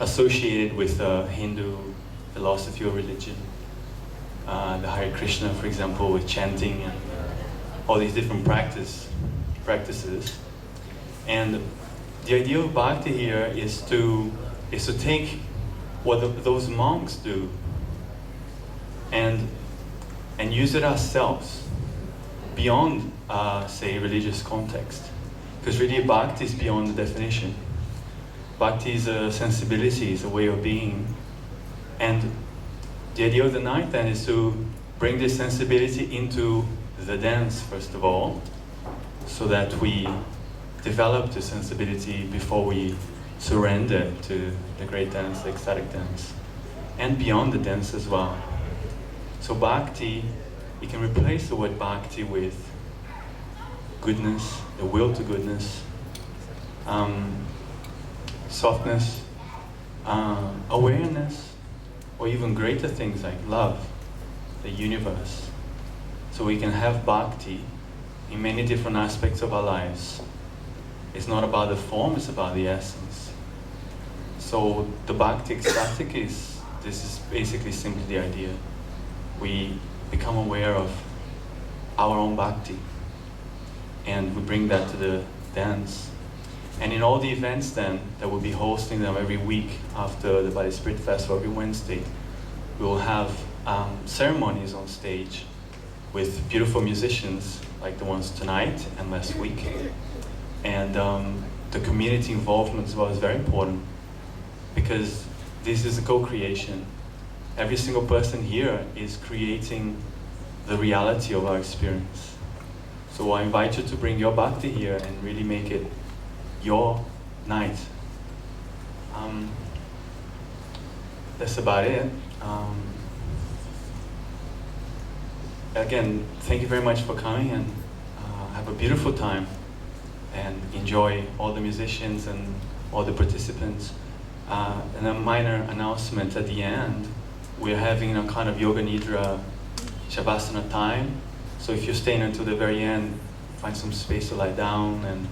associated with Hindu philosophy or religion. The Hare Krishna, for example, with chanting and all these different practices. And the idea of bhakti here is to take what those monks do and use it ourselves beyond, say, religious context. Because really bhakti is beyond the definition. Bhakti is a sensibility, is a way of being. And the idea of the night then is to bring this sensibility into the dance, first of all, so that we develop the sensibility before we surrender to the great dance, the ecstatic dance, and beyond the dance as well. So bhakti, you can replace the word bhakti with goodness, the will to goodness, softness, awareness, or even greater things like love, the universe. So we can have bhakti in many different aspects of our lives. It's not about the form, it's about the essence. So the bhakti ecstatic this is basically simply the idea. We become aware of our own bhakti and we bring that to the dance. And in all the events then, that we'll be hosting them every week after the Bali Spirit Festival, every Wednesday, we will have ceremonies on stage with beautiful musicians like the ones tonight and last week. And the community involvement as well is very important because this is a co-creation. Every single person here is creating the reality of our experience. So I invite you to bring your bhakti here and really make it your night. That's about it. Again, thank you very much for coming and have a beautiful time and enjoy all the musicians and all the participants. And a minor announcement at the end, we're having a kind of yoga nidra shavasana time. So if you're staying until the very end, find some space to lie down and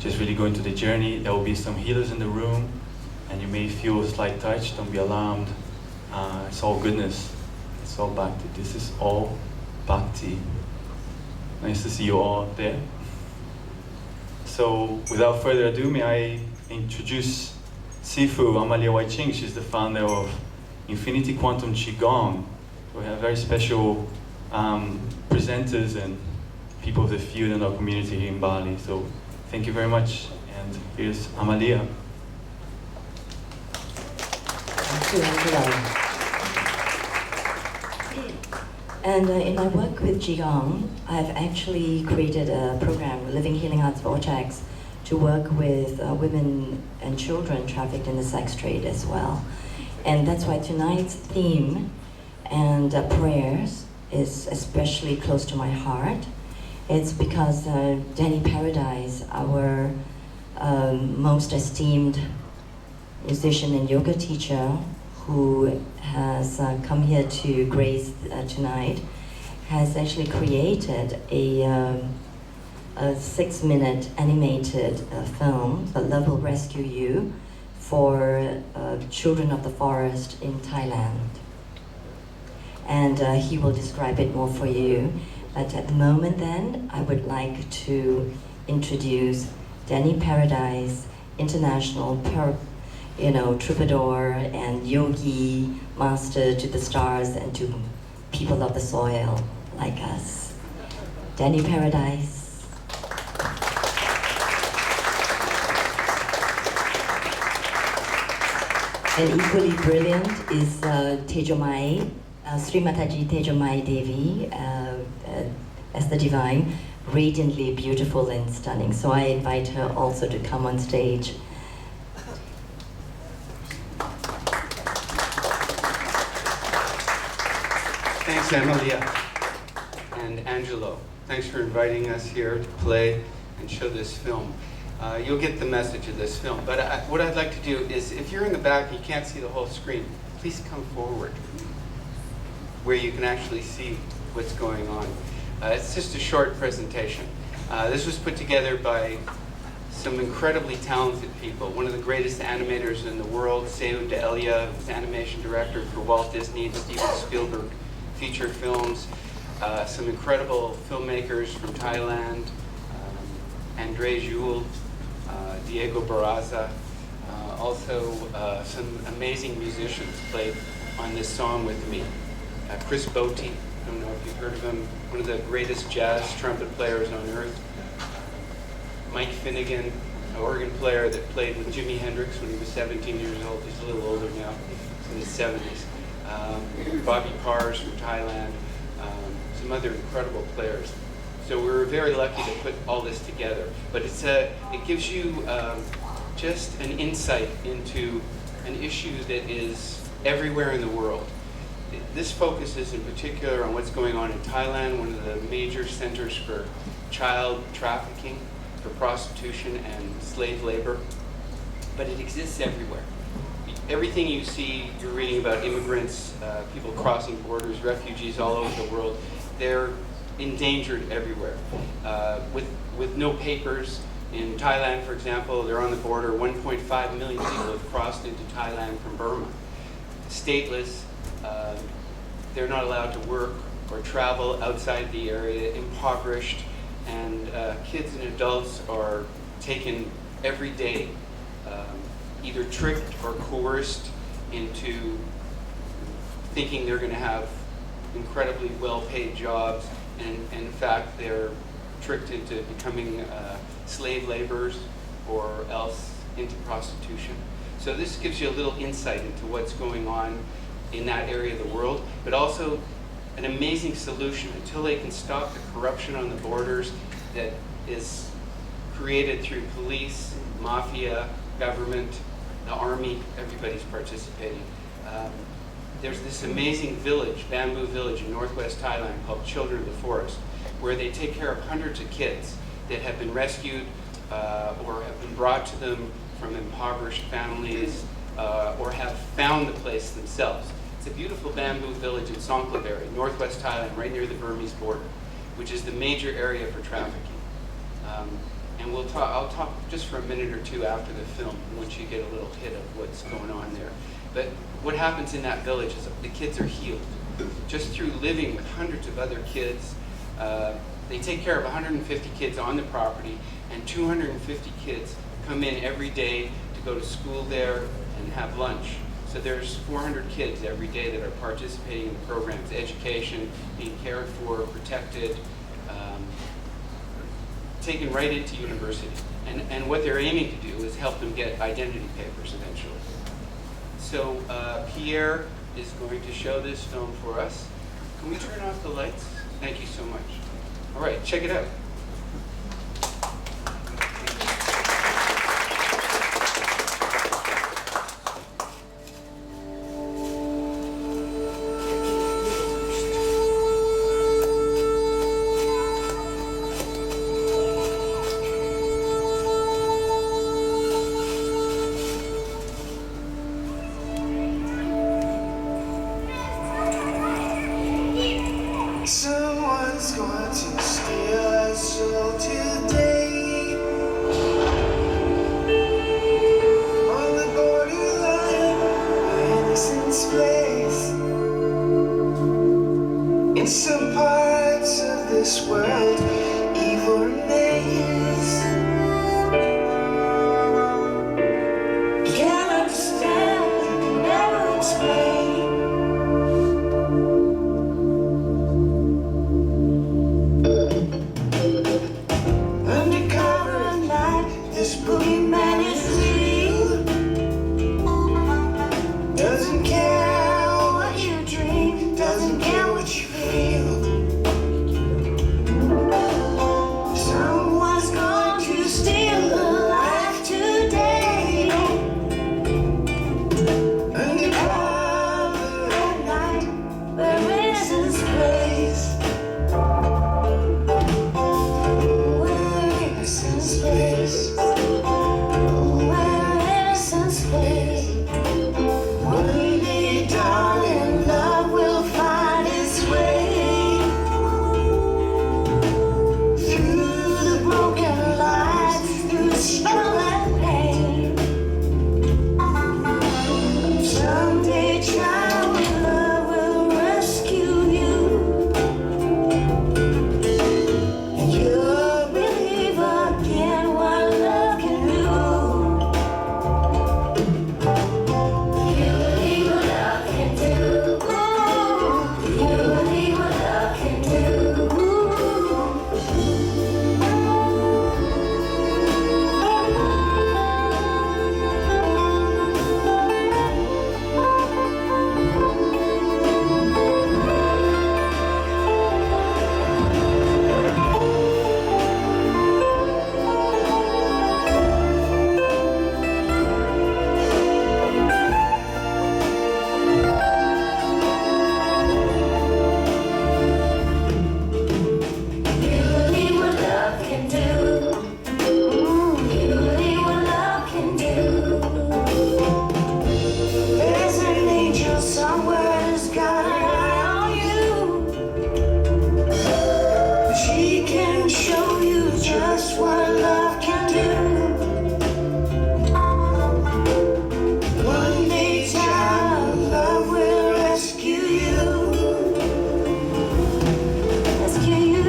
just really go into the journey. There will be some healers in the room and you may feel a slight touch, don't be alarmed. It's all goodness, it's all bhakti. This is all bhakti. Nice to see you all there. So without further ado, may I introduce Sifu Amalia Waiching. She's the founder of Infinity Quantum Qigong. We have very special presenters and people of the field in our community here in Bali. So thank you very much. And here's Amalia. And in my work with Qigong, I've actually created a program, Living Healing Arts Vortex, to work with women and children trafficked in the sex trade as well. And that's why tonight's theme and prayers is especially close to my heart. It's because Danny Paradise, our most esteemed musician and yoga teacher, who has come here to grace tonight, has actually created a 6-minute animated film, The Love Will Rescue You, for children of the forest in Thailand. And he will describe it more for you. But at the moment then, I would like to introduce Danny Paradise, international troubadour and yogi, master to the stars and to people of the soil like us. Danny Paradise. And equally brilliant is Tejomai, Sri Mataji Tejomai Devi, as the divine, radiantly beautiful and stunning. So I invite her also to come on stage. Thanks, Amalia and Angelo. Thanks for inviting us here to play and show this film. You'll get the message of this film. But what I'd like to do is, if you're in the back and you can't see the whole screen, please come forward where you can actually see what's going on. It's just a short presentation. This was put together by some incredibly talented people. One of the greatest animators in the world, Seun Delia, who's animation director for Walt Disney and Steven Spielberg feature films. Some incredible filmmakers from Thailand, Andre Jules, Diego Barraza. Also, some amazing musicians played on this song with me. Chris Botti, I don't know if you've heard of him, one of the greatest jazz trumpet players on earth. Mike Finnegan, an organ player that played with Jimi Hendrix when he was 17 years old. He's a little older now, in his 70s. Bobby Pars from Thailand, some other incredible players. So we were very lucky to put all this together. But it gives you just an insight into an issue that is everywhere in the world. This focuses in particular on what's going on in Thailand, one of the major centers for child trafficking, for prostitution and slave labor. But it exists everywhere. Everything you see, you're reading about immigrants, people crossing borders, refugees all over the world, they're endangered everywhere. With no papers, in Thailand, for example, they're on the border. 1.5 million people have crossed into Thailand from Burma. Stateless, they're not allowed to work or travel outside the area, impoverished, and kids and adults are taken every day, either tricked or coerced into thinking they're going to have incredibly well-paid jobs, and in fact they're tricked into becoming slave laborers or else into prostitution. So this gives you a little insight into what's going on in that area of the world, but also an amazing solution until they can stop the corruption on the borders that is created through police, mafia, government, the army, everybody's participating. There's this amazing village, bamboo village in northwest Thailand called Children of the Forest, where they take care of hundreds of kids that have been rescued or have been brought to them from impoverished families or have found the place themselves. It's a beautiful bamboo village in Songklaveri, northwest Thailand, right near the Burmese border, which is the major area for trafficking. And I'll talk just for a minute or two after the film, once you get a little hit of what's going on there. But what happens in that village is the kids are healed. Just through living with hundreds of other kids, they take care of 150 kids on the property, and 250 kids come in every day to go to school there and have lunch. So there's 400 kids every day that are participating in the programs, education, being cared for, protected, taken right into university. And what they're aiming to do is help them get identity papers eventually. So Pierre is going to show this film for us. Can we turn off the lights? Thank you so much. All right, check it out. Someone's going to steal us all today. On the borderline of innocence place. In some parts of this world, evil remains. You can't understand, you can never explain. This boogeyman is real. Doesn't care what you dream, doesn't care what you feel. Someday, child, love will rescue you. You'll believe again what love can do. You believe what love can do. You believe what love can do. You believe what love can do. You believe what love can do. There's an angel somewhere who's got an eye on you. She can show you just what love can do. One day, child, love will rescue you. Rescue you.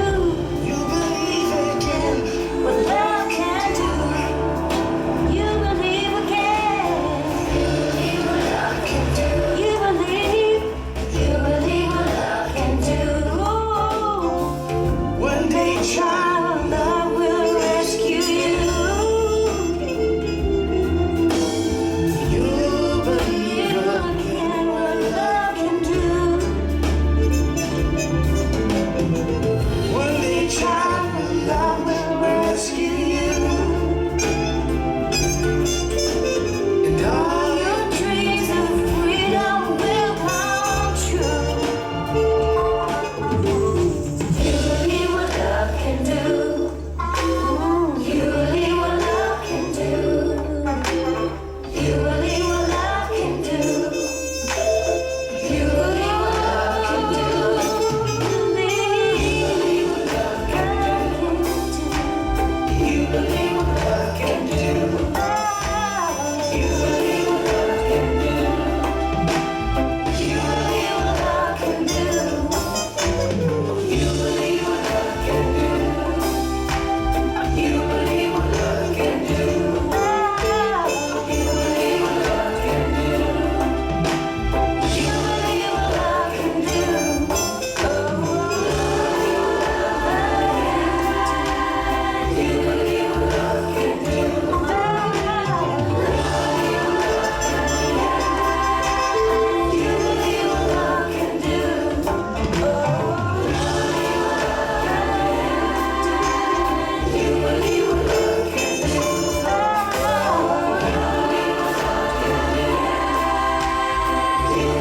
You believe again what love can do. You believe again. You believe what love can do. You believe. You believe what love can do. One day, child, love will rescue you. You believe again what love can do. One day, child, love will rescue you. And all your dreams of freedom will come true. You believe what love can do. You believe what love can do. You believe what love can do. You believe what love can do. Believe what love can do. You believe what love can do. You believe what love can do. You believe what love can do. You believe what love can do. You believe what love can do. You believe what love can do. You believe what love can do. You believe what love can do. You believe what love can do. You believe what love can do. You believe what love can do. You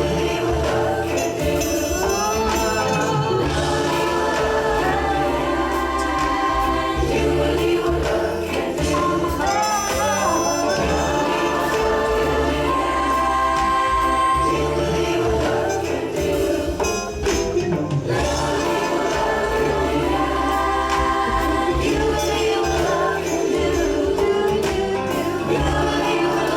believe what love can do. You believe what love can do. You believe what love can do. You believe what love can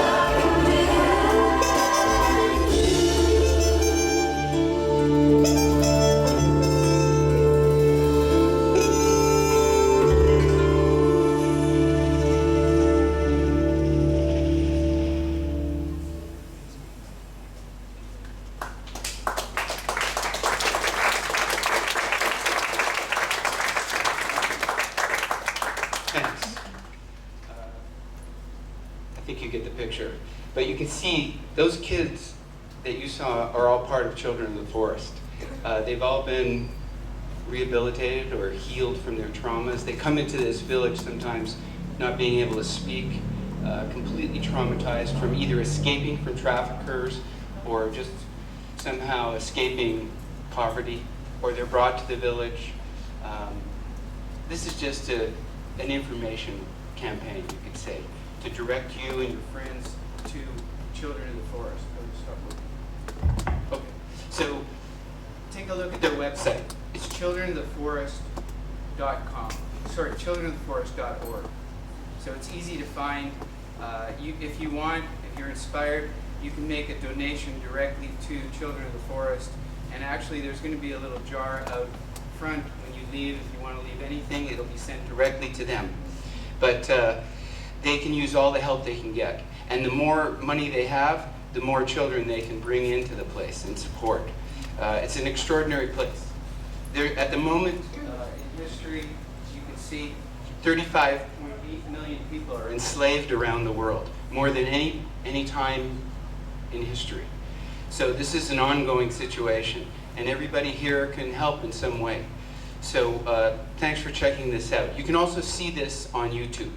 Thanks. I think you get the picture. But you can see those kids that you saw are all part of Children of the Forest. They've all been rehabilitated or healed from their traumas. They come into this village sometimes not being able to speak, completely traumatized from either escaping from traffickers or just somehow escaping poverty, or they're brought to the village. This is just an information campaign, you could say, to direct you and your friends to Children of the Forest. Okay, so take a look at their website. It's childrenoftheforest.com. Sorry, childrenoftheforest.org. So it's easy to find. If you want, if you're inspired, you can make a donation directly to Children of the Forest. And actually, there's going to be a little jar out front when you leave. If you want to leave anything, it'll be sent directly to them. But they can use all the help they can get. And the more money they have, the more children they can bring into the place and support. It's an extraordinary place. There, at the moment in history, you can see 35.8 million people are enslaved around the world, more than any time in history. So this is an ongoing situation, and everybody here can help in some way. So thanks for checking this out. You can also see this on YouTube.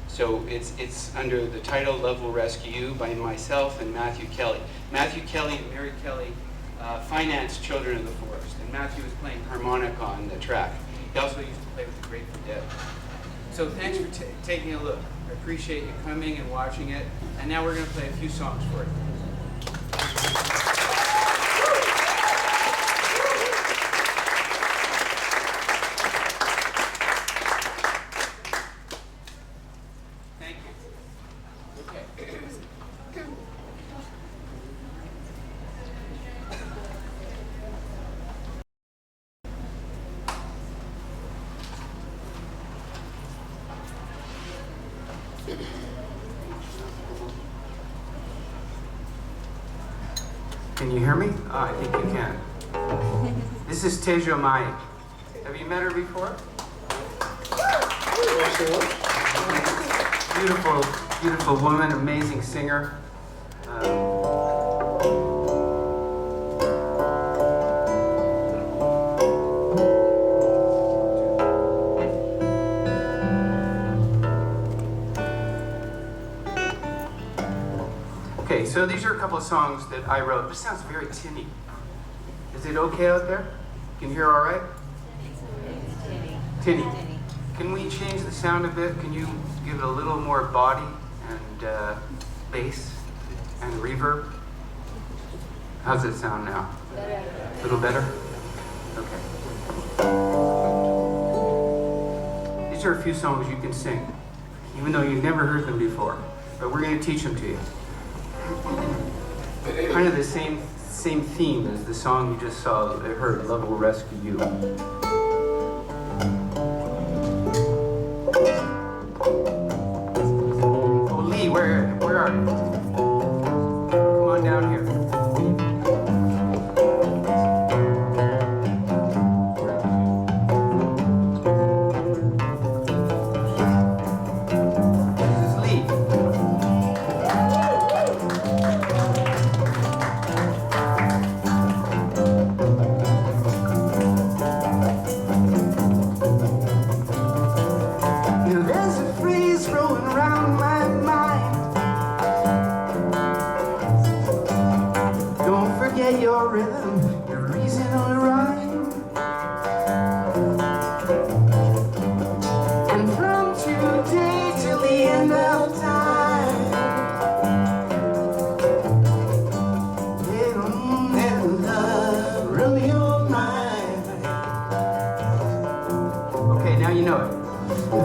So it's under the title Love Will Rescue You by myself and Matthew Kelly. Matthew Kelly and Mary Kelly financed Children of the Forest, and Matthew was playing harmonica on the track. He also used to play with the Grateful Dead. So thanks for taking a look. I appreciate you coming and watching it. And now we're going to play a few songs for you. Thank you. Okay. Can you hear me? Oh, I think you can. This is Tejo Mai. Have you met her before? Beautiful, beautiful woman, amazing singer. Okay, so these are a couple of songs that I wrote. This sounds very tinny. Is it okay out there? Can you hear all right? Tinny. Can we change the sound a bit? Can you give it a little more body and bass and reverb? How's it sound now? A little better? Okay. These are a few songs you can sing, even though you've never heard them before. But we're going to teach them to you. Kind of the same theme as the song you just heard, Love Will Rescue You. Oh, Lee, where are you? Come on down here. This is Lee. Your rhythm, your reason or rhyme. And from today till the end of time, let love rule your mind. Okay, now you know it.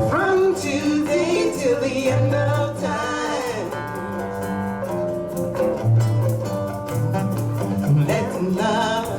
From today till the end of time. Love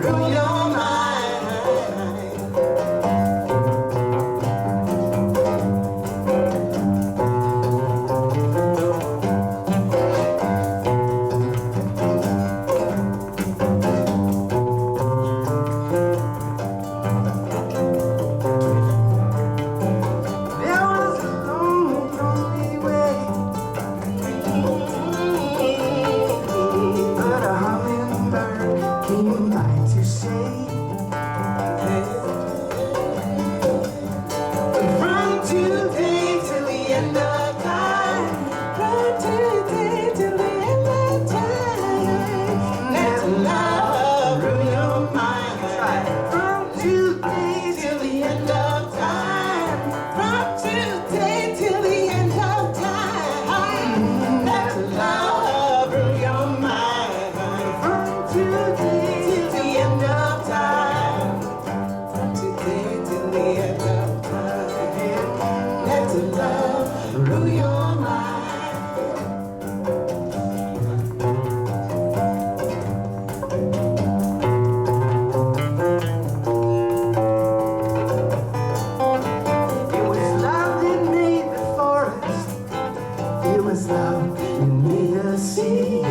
rule your mind. There was a lonely, lonely way, but a hummingbird came by to say, from today till the end of time, from today till the end of time, let love rule your mind. From today till the end of time, from today till the end of time, let love rule your mind. From today till the end of time, from today till the end of time, let love rule your mind. It was love that made the forest. It was love that made the sea.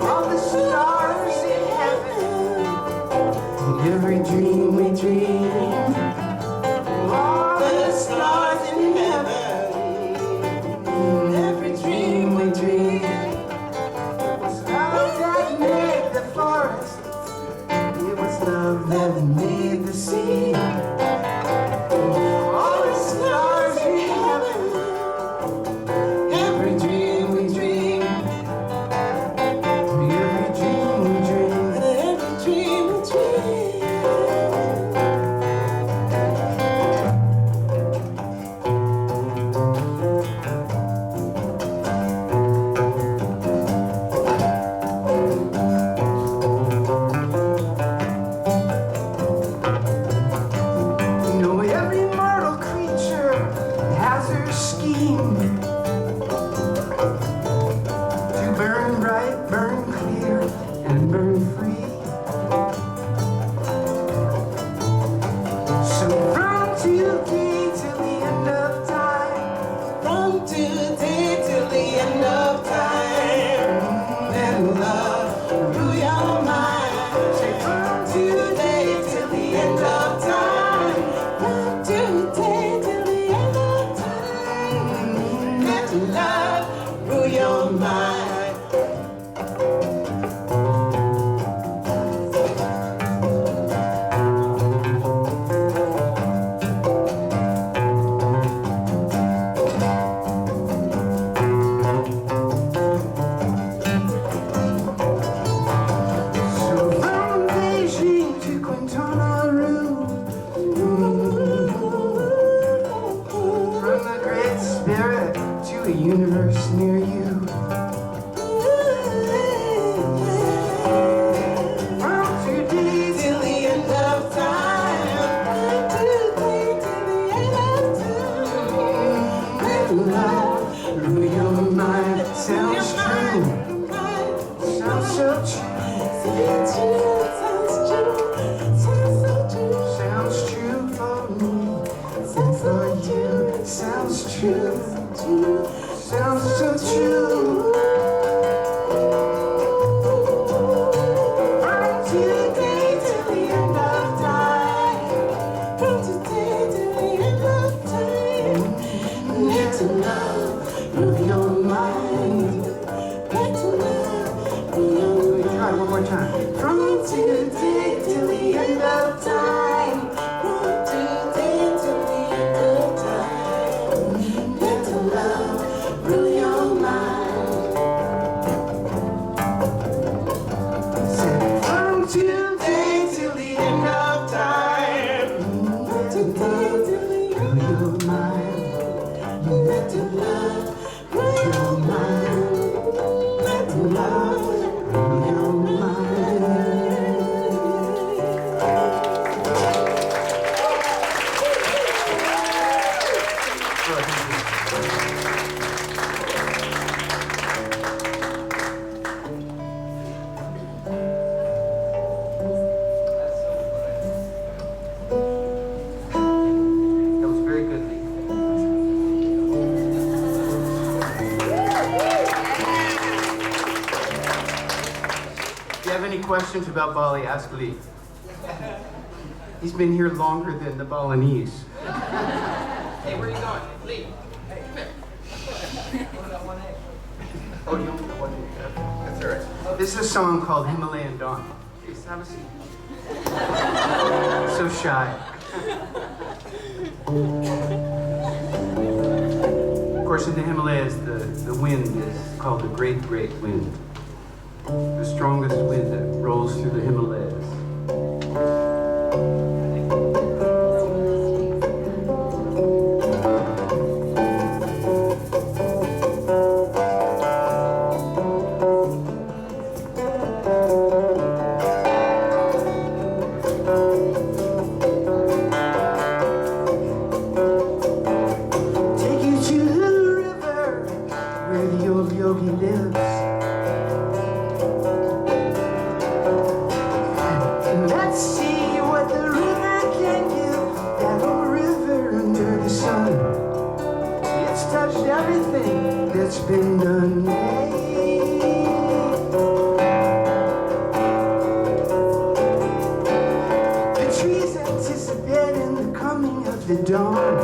All the stars in heaven, every dream we dream. All the stars in heaven, every dream we dream. It was love that made the forest. It was love that made the sea. All the stars in heaven, every dream we dream. Every dream we dream. Every dream we dream. You know every mortal creature has her scheme to burn bright, burn clear, and burn free. So from today till the end of time, from today till the end of time, let love rule your mind. Say from today till the end of time, from today till the end of time, let love rule your mind. So from Beijing to Quintana Roo, from the Great Spirit to a universe near you. From today till the end of time, today till the end of time, let love rule your mind. Sounds true, sounds so true. Sounds true for me and for you. Sounds true, sounds so true. From today till the end of time, from today till the end of time, let love rule your mind. Let love rule your mind. Try one more time. From today till the end of time, from today till the end of time, let love rule your mind. Said from today till the end of time, from today till the end of time, let love rule your mind. Let love rule your mind. you have any questions about Bali, ask Lee. He's been here longer than the Balinese. Hey, where are you going? Lee. Hey, come here. Oh, you only got one day. That's all right. This is a song called Himalayan Dawn. Please have a seat. So shy. Of course, in the Himalayas, the wind is called the Great Great Wind. The strongest wind that rolls through the Himalayas. Take you to the river where the old yogi lives. Let's see what the river can give. That old river under the sun. It's touched everything that's been done. The trees anticipating the coming of the dawn.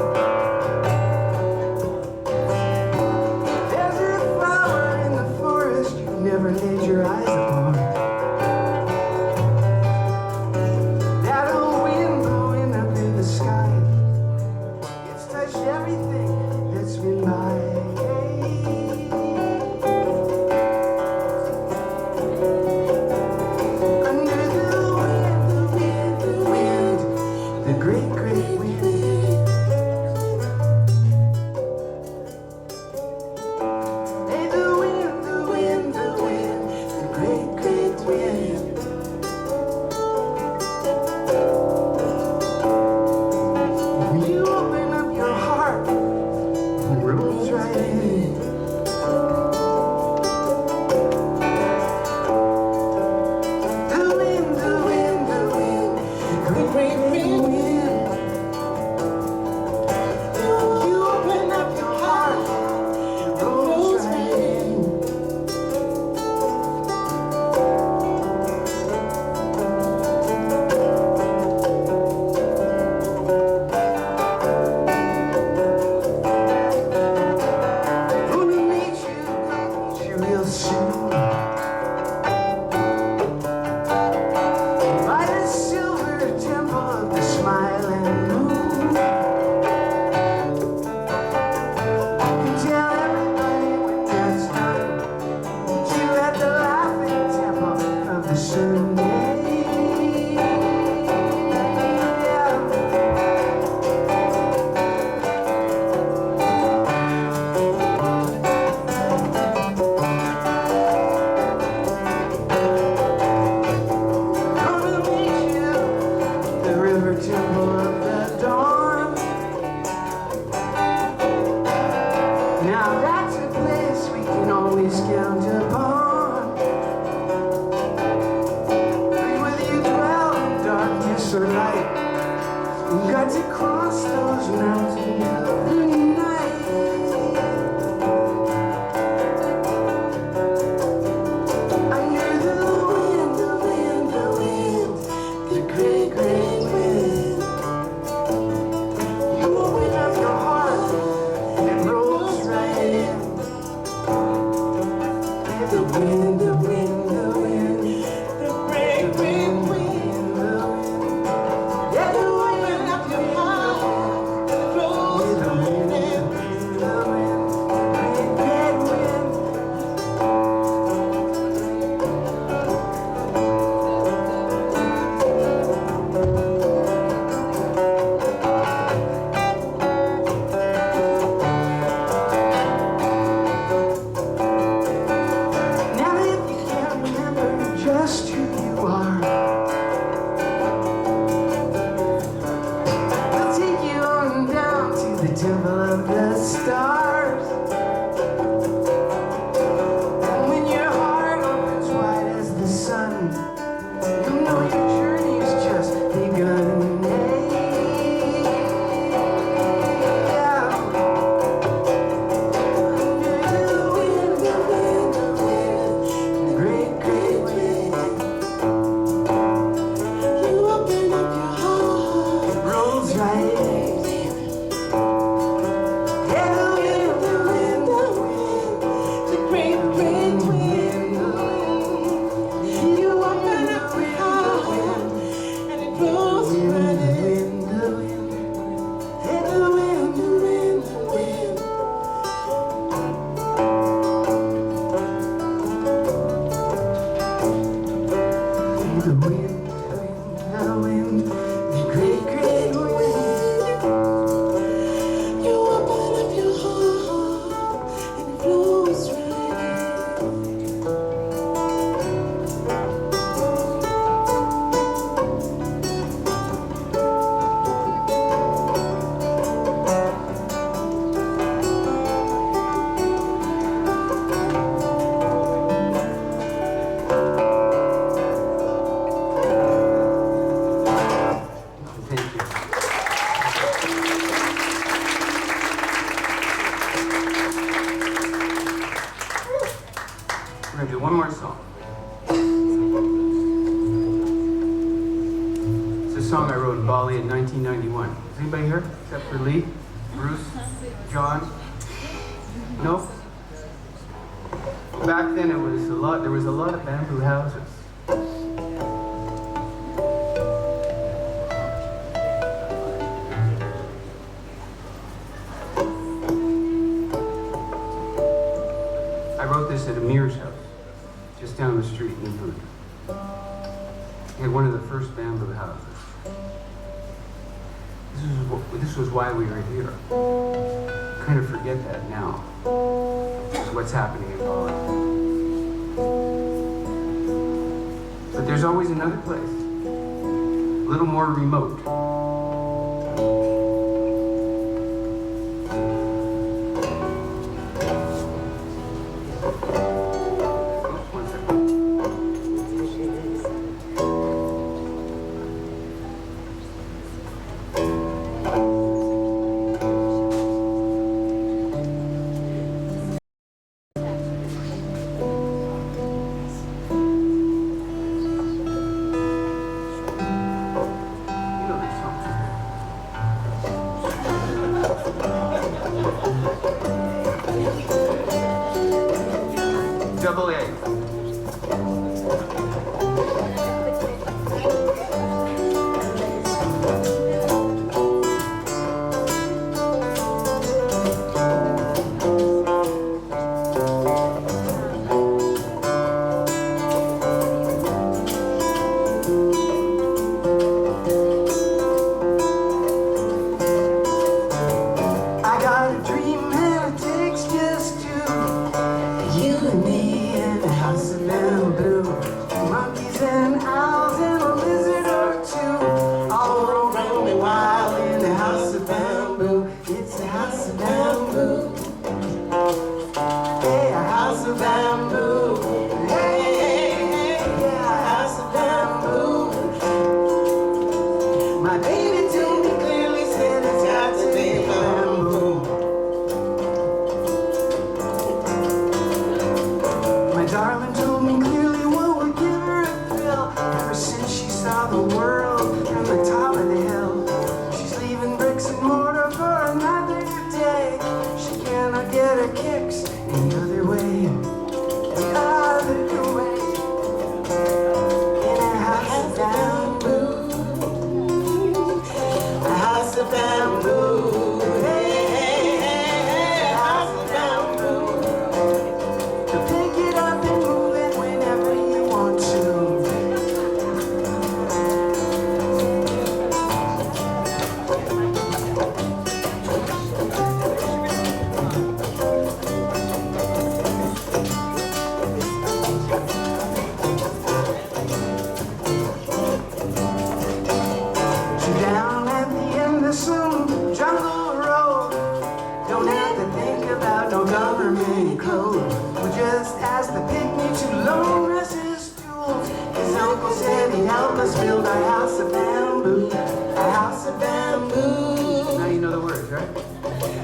There's a flower in the forest you never laid your eyes upon. That old wind blowing up in the sky. It's touched everything that's been by. Under the wind, the great, great wind. Hey, the wind, the great, great wind. You open up your heart and rolls right in. The wind, the great, great wind. You open up your heart and rolls right in. Gonna meet you real soon. By the silver temple of the smiling moon. Tell everybody when that's done that you at the laughing temple of the sun. Gonna meet you at the river temple of the dawn. Now that's a place we can always count upon. Whether you dwell in darkness or light, you've got to cross those mountains every night. Under the wind, the great, great wind. You open up your heart and it rolls right in. The wind, the great, great wind. Yeah, you open up your heart and it rolls right in. The wind, the great, great wind. Now We're gonna do one more song. It's a song I wrote in Bali in 1991. Is anybody here except for Lee, Bruce, John? No? Back then there was a lot of bamboo houses. I wrote this at Amir's house, just down the street in Bhutan. He had one of the first bamboo houses. This was why we were here. Kind of forget that now. This is what's happening in Bali. But there's always another place, a little more remote. Double A. I got a dream and it takes just two. You and me in a house of bamboo. Monkeys and owls and a lizard or two. All roaming wild in a house of bamboo. It's a house of bamboo. Hey, a house of bamboo. Hey, hey, hey, yeah, a house of bamboo. My baby told me clearly, said it's got to be bamboo. My darling told me clearly what would give her a thrill. Ever since she saw the world from the top of the hill. She's leaving bricks and mortar for another day. She cannot get her kicks any other way. The other way. In a house of bamboo. A house of bamboo. Hey, hey, hey, hey, a house of bamboo. To pick it up and move it whenever you want to. She's down at the end of some jungle road. Don't have to think about no government code. We just ask the picnic to loan us his tools. His uncle said he'd help us build our house of bamboo. A house of bamboo. Now you know the words, right?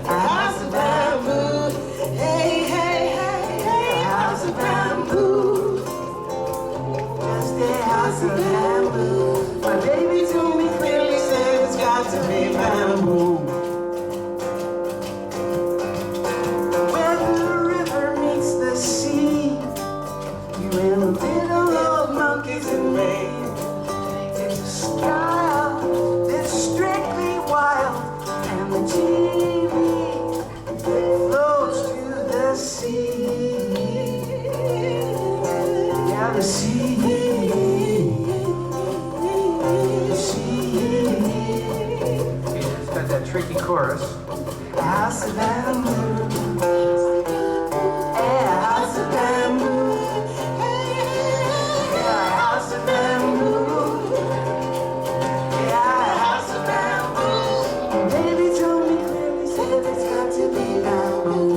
A house of bamboo. Hey, hey, hey, hey. A house of bamboo. Just a house of bamboo. My baby told me clearly, said it's got to be bamboo. Where the river meets the sea, you in the middle of monkeys and rain. It's a style that's strictly wild, and the TV floats to the sea. Yeah, the sea. The sea. It's got that tricky chorus. A house of bamboo. Yeah, a house of bamboo. Yeah, a house of bamboo. Yeah, a house of bamboo. Baby told me clearly, said it's got to be bamboo.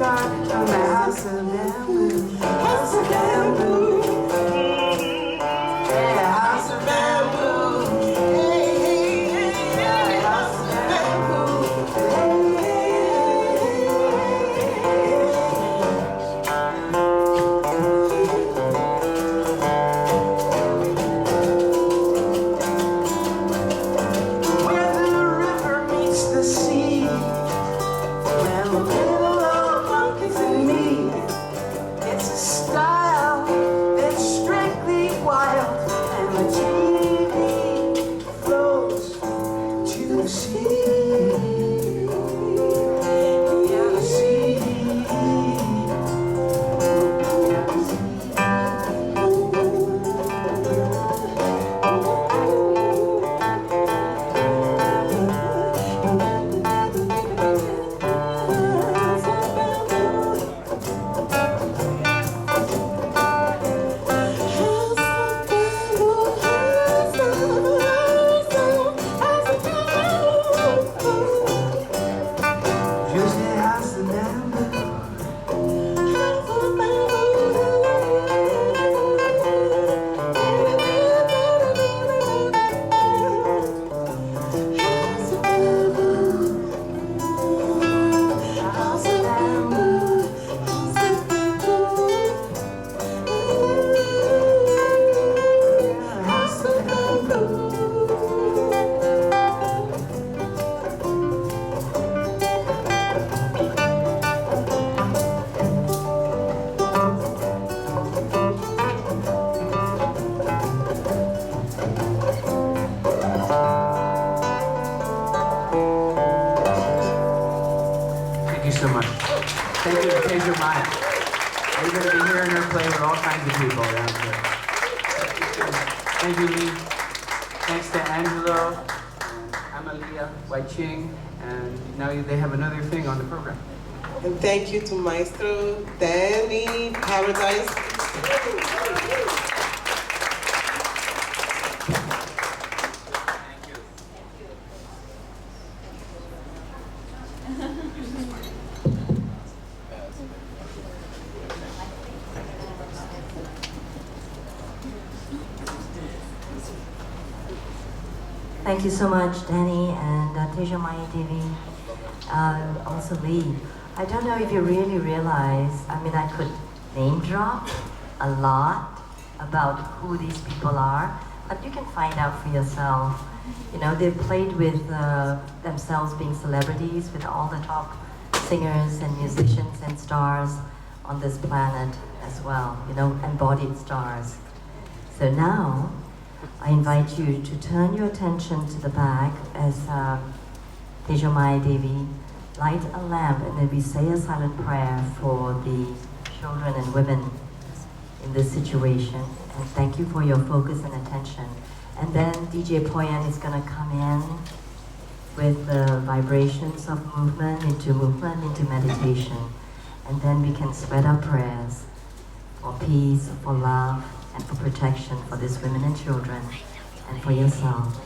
start from the house of bamboo. House of bamboo. Yeah, house of bamboo. Hey, hey, hey, hey, house of bamboo. Hey, hey, where the river meets the sea, and the little old monkeys and me. It's a style that's strictly wild, and the TV flows to the sea. Yeah, the sea. Just a house of bamboo. House of bamboo. House of bamboo. Thank you so much. Thank you to Tasia Maya. You're going to be hearing her play with all kinds of people around here. Thank you, Lee. Thanks to Angelo, Amalia, Wai Ching, and now they have another thing on the program. And thank you to Maestro Danny Paradise. Thank you so much, Danny and Teja Maya Devi, also Lee. I don't know if you really realize, I mean, I could name drop a lot about who these people are, but you can find out for yourself. You know, they've played with themselves being celebrities, with all the top singers and musicians and stars on this planet as well, you know, embodied stars. So now, I invite you to turn your attention to the back as Teja Maya Devi light a lamp, and then we say a silent prayer for the children and women in this situation. And thank you for your focus and attention. And then DJ Poyan is going to come in with the vibrations of movement into meditation. And then we can spread our prayers for peace, for love, and for protection for these women and children, and for yourself.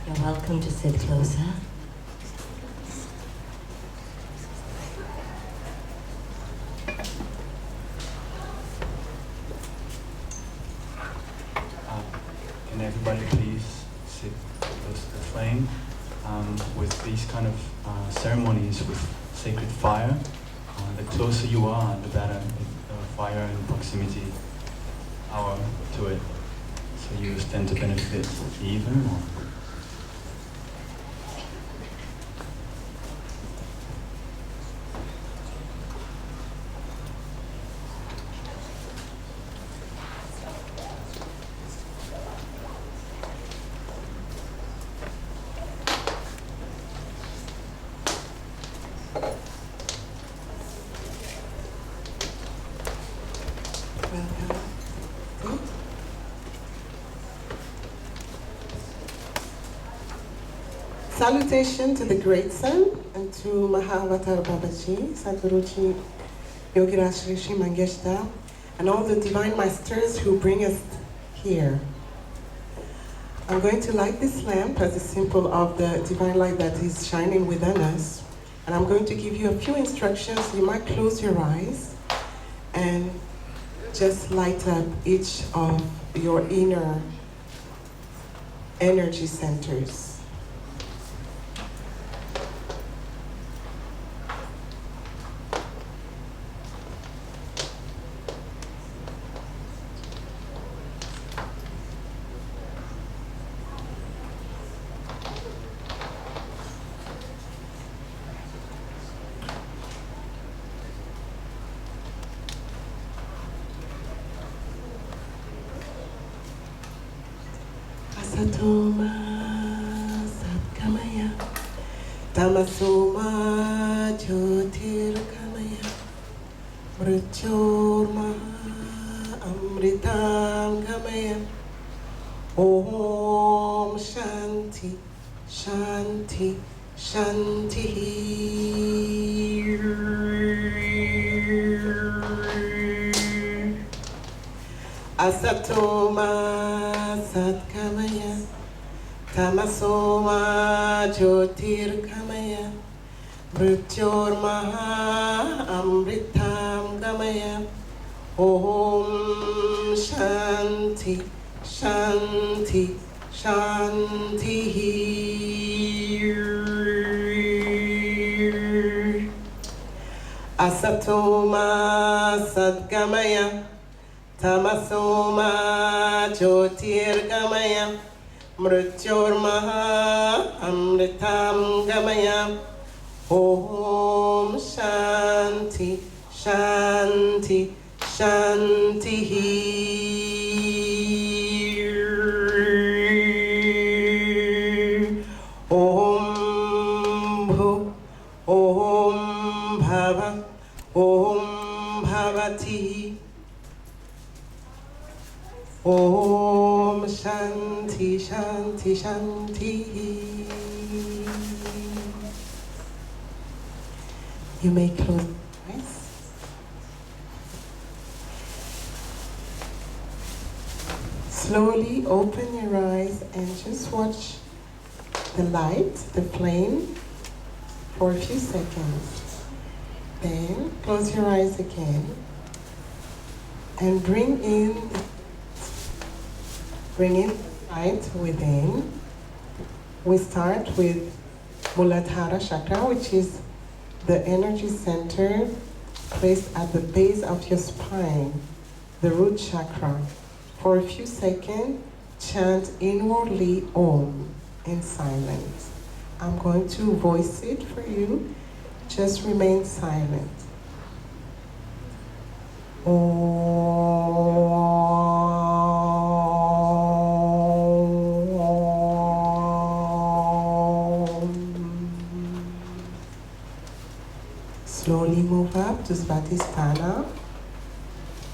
You're welcome to sit closer. Can everybody please sit close to the flame? With these kind of ceremonies with sacred fire, the closer you are, the better the fire and proximity power to it. So you stand to benefit even more. Salutation to the Great Sun and to Mahavatar Babaji, Sadhguruji Yogiraj Rishi Mangeshta, and all the divine masters who bring us here. I'm going to light this lamp as a symbol of the divine light that is shining within us. And I'm going to give you a few instructions. You might close your eyes and just light up each of your inner energy centers. Asatoma Satkamaya Tamasoma Jyotirkamaya Mrityurma Amritam Gamaya Om Shanti Shanti Shanti Asatoma Satkamaya Tamasoma Jyotirkamaya Mrityurma Amritam Gamaya Om Shanti Shanti Shanti Asatoma Satkamaya Tamasoma Jyotirgamaya Mrityurma Amritam Gamaya Om Shanti Shanti Shanti Om Bhu Om Bhava Om Bhavati Om Shanti Shanti Shanti. You may close your eyes. Slowly open your eyes and just watch the light, the flame, for a few seconds. Then close your eyes again and bring in light within. We start with Muladhara Chakra, which is the energy center placed at the base of your spine, the root chakra. For a few seconds, chant inwardly Om in silence. I'm going to voice it for you. Just remain silent. Slowly move up to Svadhisthana,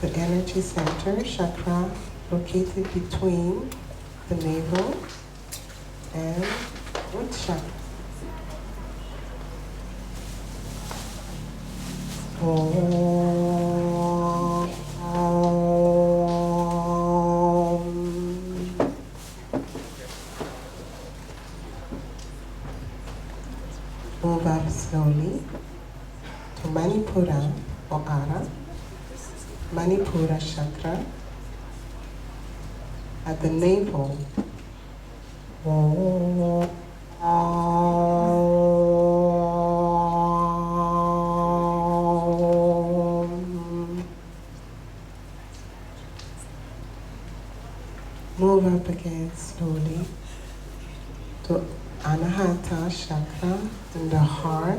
the energy center, chakra located between the navel and root chakra. Move up slowly to Manipura or Ara, Manipura chakra at the navel. Move up again slowly to Anahata chakra in the heart.